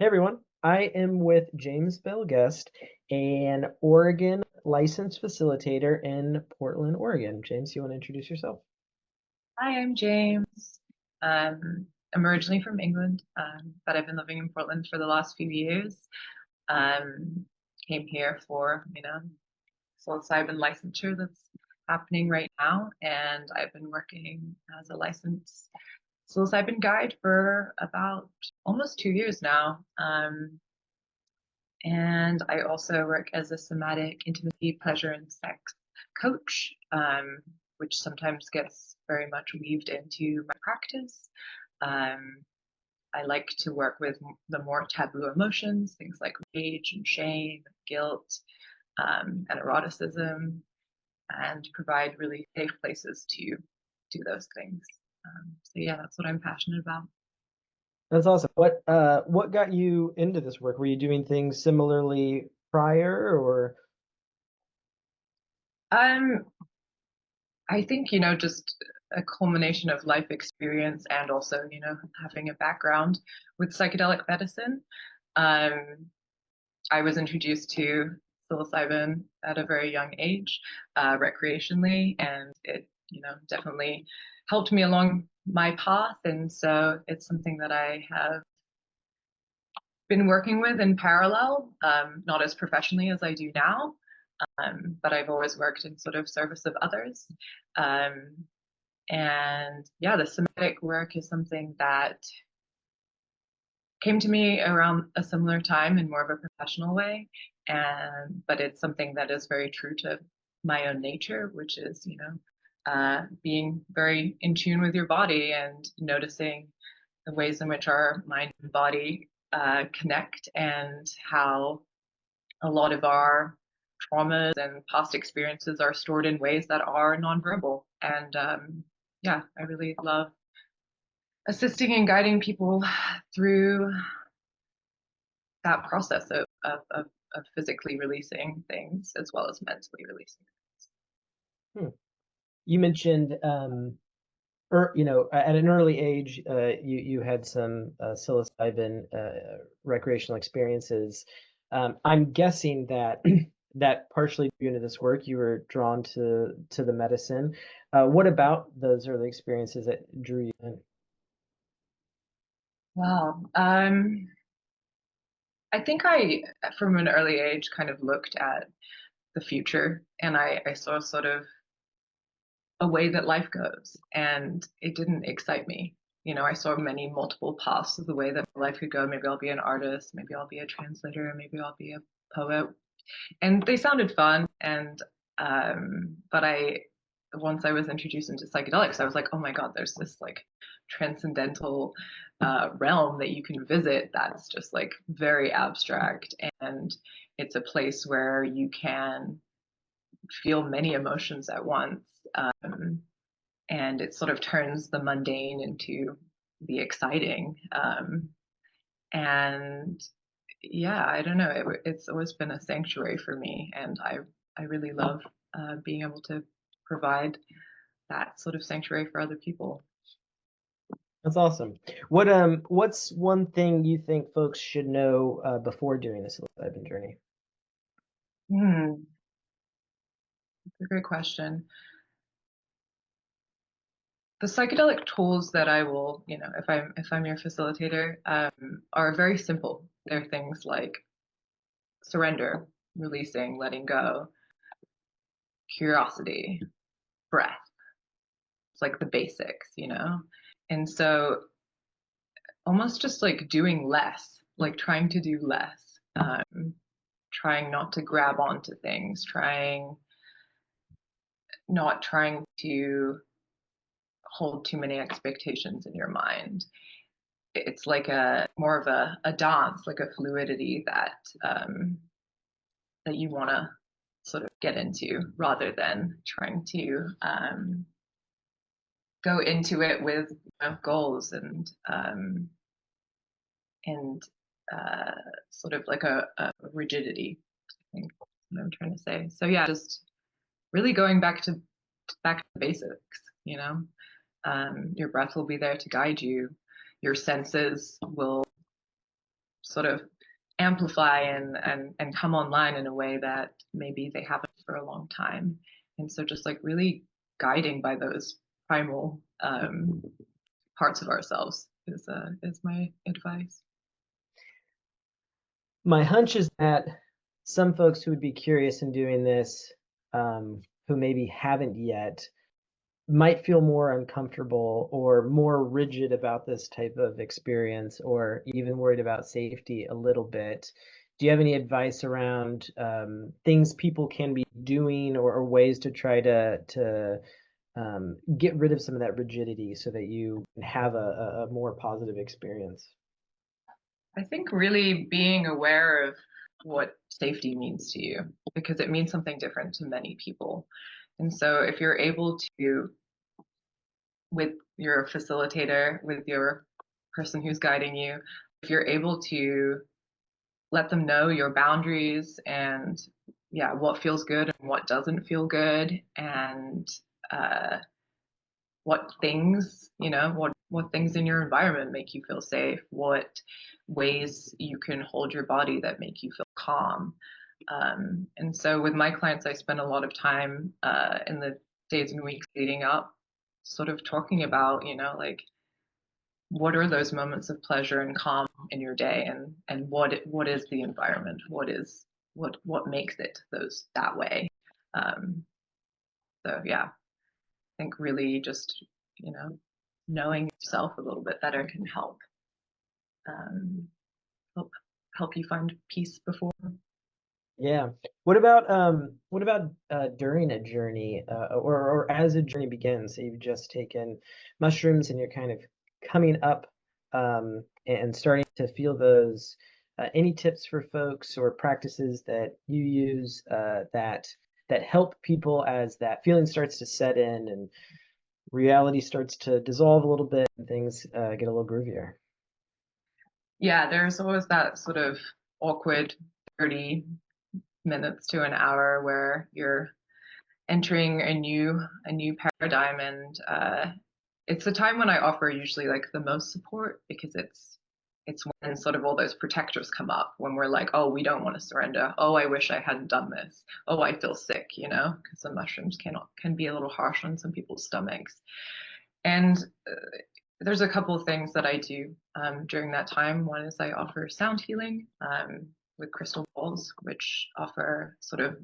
Hey everyone, I am with James Belle Guest, an Oregon licensed facilitator in Portland, Oregon. James, you want to introduce yourself? Hi, I'm James. I'm originally from England, but I've been living in Portland for the last few years. Um, Came here for, psilocybin licensure that's happening right now, and I've been working as a licensed psilocybin guide for about almost 2 years now. And I also work as a somatic intimacy, pleasure, and sex coach, which sometimes gets very much weaved into my practice. Um, I like to work with the more taboo emotions, things like rage and shame, guilt, and eroticism, and provide really safe places to do those things. So yeah, that's what I'm passionate about. That's awesome. What got you into this work? Were you doing things similarly prior or Um, I think, just a culmination of life experience and also, having a background with psychedelic medicine. Um, I was introduced to psilocybin at a very young age, recreationally, and it, definitely helped me along my path. And so it's something that I have been working with in parallel, not as professionally as I do now, but I've always worked in sort of service of others. Um, and yeah, the somatic work is something that came to me around a similar time in more of a professional way. But it's something that is very true to my own nature, which is, being very in tune with your body and noticing the ways in which our mind and body connect, and how a lot of our traumas and past experiences are stored in ways that are nonverbal. And yeah, I really love assisting and guiding people through that process of physically releasing things as well as mentally releasing. hmm. You mentioned at an early age, you had some psilocybin recreational experiences. I'm guessing that that partially drew you into this work. You were drawn to the medicine. What about those early experiences that drew you in? Wow. I think I, from an early age, kind of looked at the future, and I saw sort of a way that life goes, and it didn't excite me. I saw many multiple paths of the way that life could go. Maybe I'll be an artist, maybe I'll be a translator, maybe I'll be a poet, and they sounded fun. And but I once I was introduced into psychedelics, I was like, oh my god, there's this like transcendental realm that you can visit that's just like very abstract, and it's a place where you can feel many emotions at once. And it sort of turns the mundane into the exciting. And yeah, I don't know. It's always been a sanctuary for me, and I really love being able to provide that sort of sanctuary for other people. That's awesome. What's one thing you think folks should know before doing this psilocybin journey? Hmm, that's a great question. The psychedelic tools that I will, if I'm your facilitator, are very simple. They're things like surrender, releasing, letting go, curiosity, breath. It's like the basics. And so almost just like doing less, like trying to do less, trying not to grab onto things, not trying to hold too many expectations in your mind. It's like a more of a dance, like a fluidity that you want to sort of get into, rather than trying to go into it with goals and uh, sort of like a rigidity. I think what I'm trying to say. So yeah, just really going back to the basics. Your breath will be there to guide you. Your senses will sort of amplify and come online in a way that maybe they haven't for a long time. And so just like really guiding by those primal parts of ourselves is my advice. My hunch is that some folks who would be curious in doing this, who maybe haven't yet, might feel more uncomfortable or more rigid about this type of experience, or even worried about safety a little bit. Do you have any advice around things people can be doing, or ways to try to get rid of some of that rigidity so that you can have a more positive experience? I think really being aware of what safety means to you, because it means something different to many people. And so if you're able to, with your facilitator, with your person who's guiding you, if you're able to let them know your boundaries and yeah, what feels good and what doesn't feel good, and uh, what things, what things in your environment make you feel safe, what ways you can hold your body that make you feel calm. And so with my clients, I spend a lot of time in the days and weeks leading up, sort of talking about, like what are those moments of pleasure and calm in your day, and what is the environment, what makes it those that way. Um, so yeah, I think really just you know knowing yourself a little bit better can um, help help you find peace before. Yeah. What about during a journey, or as a journey begins? So you've just taken mushrooms and you're kind of coming up, and starting to feel those. Any tips for folks or practices that you use, that help people as that feeling starts to set in and reality starts to dissolve a little bit and things get a little groovier? Yeah, there's always that sort of awkward 30 minutes to an hour where you're entering a new paradigm, and it's a time when I offer usually like the most support, because it's when sort of all those protectors come up, when we're like, oh, we don't want to surrender, oh, I wish I hadn't done this, oh, I feel sick, because the mushrooms can be a little harsh on some people's stomachs. And there's a couple of things that I do during that time. One is I offer sound healing with crystal balls, which offer sort of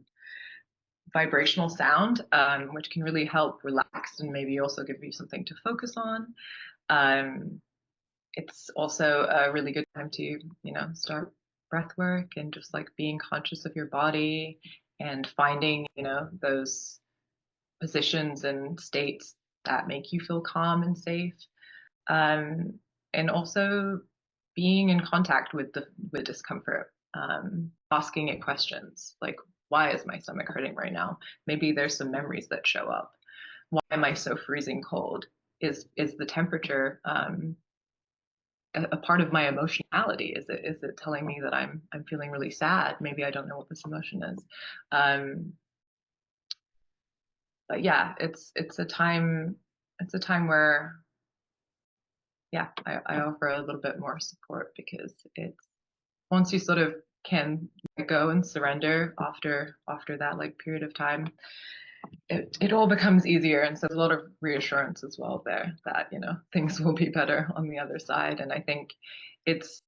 vibrational sound, which can really help relax and maybe also give you something to focus on. Um, it's also a really good time to, start breath work and just like being conscious of your body and finding, those positions and states that make you feel calm and safe. Um, and also being in contact with the discomfort, asking it questions like, why is my stomach hurting right now? Maybe there's some memories that show up. Why am I so freezing cold? Is the temperature a part of my emotionality? Is it telling me that I'm feeling really sad? Maybe I don't know what this emotion is. Um, but yeah, it's a time where yeah, I offer a little bit more support, because it's once you sort of can let go and surrender after that like period of time, it all becomes easier, and so there's a lot of reassurance as well there that things will be better on the other side. And I think it's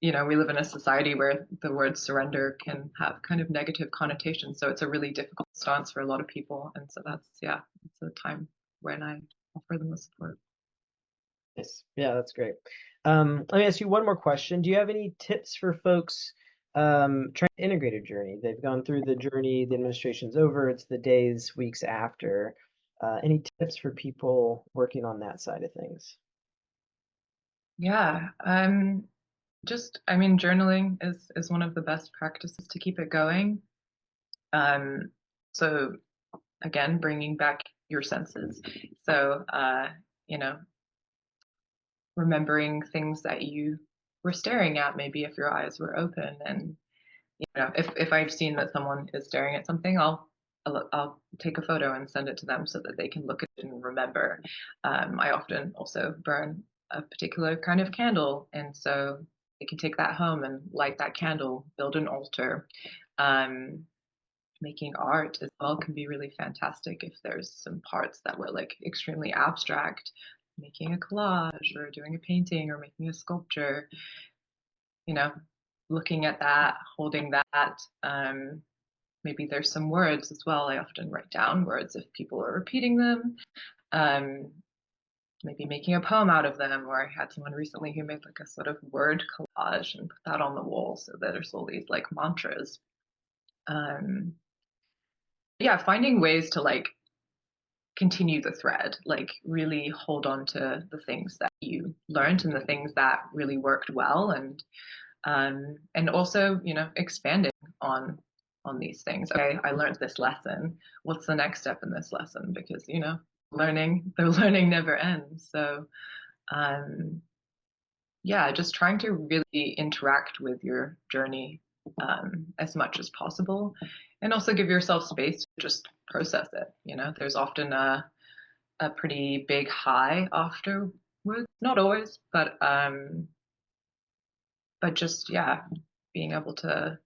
we live in a society where the word surrender can have kind of negative connotations, so it's a really difficult stance for a lot of people, and so that's yeah, it's a time when I offer them the support. Yes. Yeah, that's great. Let me ask you one more question. Do you have any tips for folks trying to integrate a journey? They've gone through the journey, the administration's over, it's the days, weeks after. Any tips for people working on that side of things? Yeah, just I mean, journaling is one of the best practices to keep it going. Um, so again, bringing back your senses. So you know, remembering things that you were staring at, maybe if your eyes were open, and if I've seen that someone is staring at something, I'll take a photo and send it to them so that they can look at it and remember. I often also burn a particular kind of candle, and so they can take that home and light that candle, build an altar. Um, Making art as well can be really fantastic if there's some parts that were like extremely abstract. Making a collage or doing a painting or making a sculpture, you know, looking at that, holding that. Maybe there's some words as well. I often write down words if people are repeating them. Um, Maybe making a poem out of them. Or I had someone recently who made like a sort of word collage and put that on the wall so that there's all these like mantras. Um, yeah, finding ways to like continue the thread, like really hold on to the things that you learned and the things that really worked well, and also, you know, expanding on on these things. Okay, I learned this lesson. What's the next step in this lesson? Because, you know, the learning never ends. So um yeah, just trying to really interact with your journey as much as possible, and also give yourself space to just process it. You know, there's often a pretty big high afterwards. Not always, but just yeah, being able to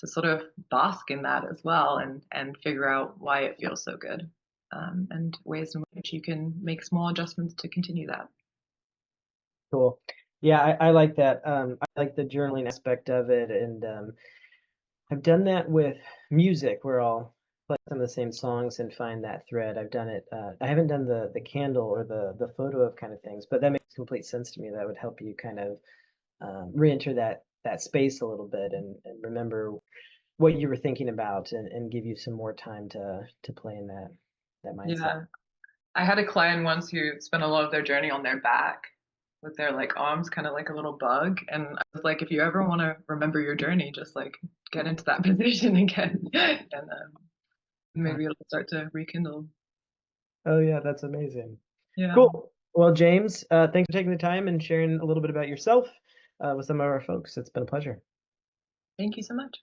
sort of bask in that as well, and figure out why it feels so good, and ways in which you can make small adjustments to continue that. Cool. Yeah, I like that. I like the journaling aspect of it, and I've done that with music where I'll play some of the same songs and find that thread. I've done it. I haven't done the candle or the photo of kind of things, but that makes complete sense to me. That would help you kind of re-enter that space a little bit and remember what you were thinking about and give you some more time to play in that mindset. Yeah. I had a client once who spent a lot of their journey on their back with their like arms kind of like a little bug. And I was like, if you ever want to remember your journey, just like get into that position again. And maybe it'll start to rekindle. Oh yeah, that's amazing. Yeah. Cool. Well, James, thanks for taking the time and sharing a little bit about yourself with some of our folks. It's been a pleasure. Thank you so much.